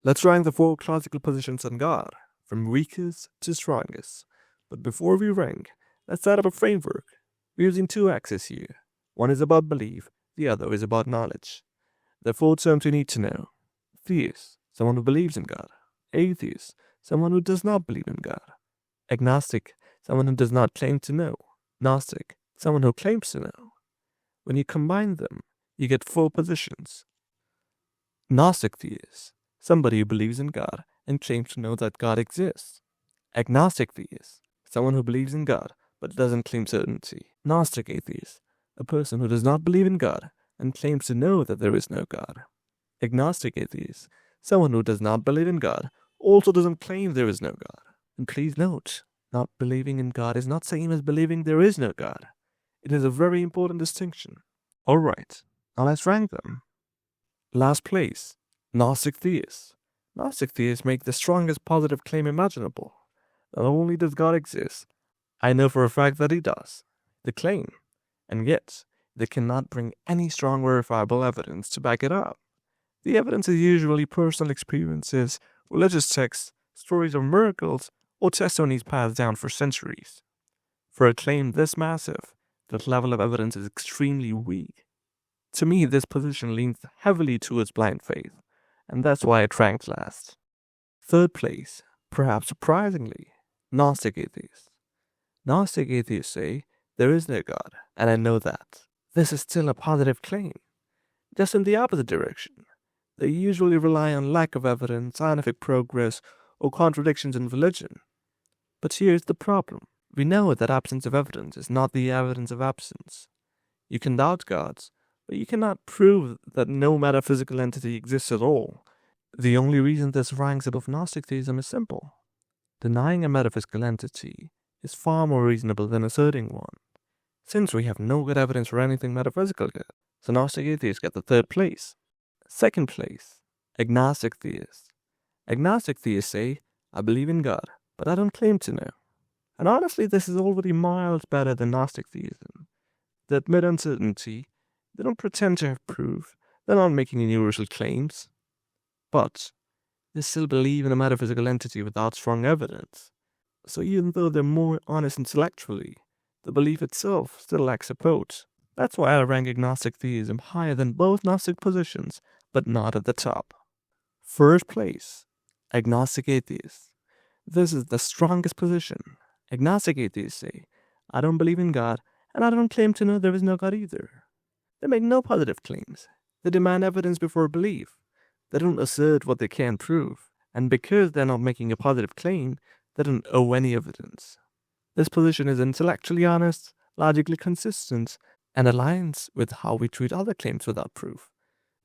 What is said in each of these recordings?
Let's rank the four classical positions on God, from weakest to strongest. But before we rank, let's set up a framework. We're using two axes here. One is about belief, the other is about knowledge. The four terms you need to know. Theist, someone who believes in God. Atheist, someone who does not believe in God. Agnostic, someone who does not claim to know. Gnostic, someone who claims to know. When you combine them, you get four positions. Gnostic theist, somebody who believes in God and claims to know that God exists. Agnostic theist, someone who believes in God but doesn't claim certainty. Gnostic atheist, a person who does not believe in God and claims to know that there is no God. Agnostic atheist, someone who does not believe in God, also doesn't claim there is no God. And please note, not believing in God is not same as believing there is no God. It is a very important distinction. Alright, now let's rank them. Last place, Gnostic theists. Gnostic theists make the strongest positive claim imaginable. Not only does God exist, I know for a fact that he does. They claim, and yet they cannot bring any strong verifiable evidence to back it up. The evidence is usually personal experiences, religious texts, stories of miracles, or testimonies passed down for centuries. For a claim this massive, the level of evidence is extremely weak. To me, this position leans heavily towards blind faith, and that's why it ranked last. Third place, perhaps surprisingly, Gnostic atheists. Gnostic atheists say, there is no God, and I know that. This is still a positive claim, just in the opposite direction. They usually rely on lack of evidence, scientific progress, or contradictions in religion. But here's the problem. We know that absence of evidence is not the evidence of absence. You can doubt gods, but you cannot prove that no metaphysical entity exists at all. The only reason this ranks above Gnostic theism is simple. Denying a metaphysical entity is far more reasonable than asserting one, since we have no good evidence for anything metaphysical yet. So Gnostic atheists get the third place. Second place, Agnostic theists. Agnostic theists say, I believe in God, but I don't claim to know. And honestly, this is already miles better than Gnostic theism. They admit uncertainty, they don't pretend to have proof, they're not making universal claims. But they still believe in a metaphysical entity without strong evidence. So even though they're more honest intellectually, the belief itself still lacks support. That's why I rank agnostic theism higher than both Gnostic positions, but not at the top. First place, agnostic atheists. This is the strongest position. Agnostic atheists say, I don't believe in God, and I don't claim to know there is no God either. They make no positive claims. They demand evidence before belief. They don't assert what they can't prove. And because they're not making a positive claim, they don't owe any evidence. This position is intellectually honest, logically consistent, and aligns with how we treat other claims without proof.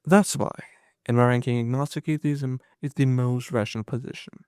That's why, in my ranking, agnostic atheism is the most rational position.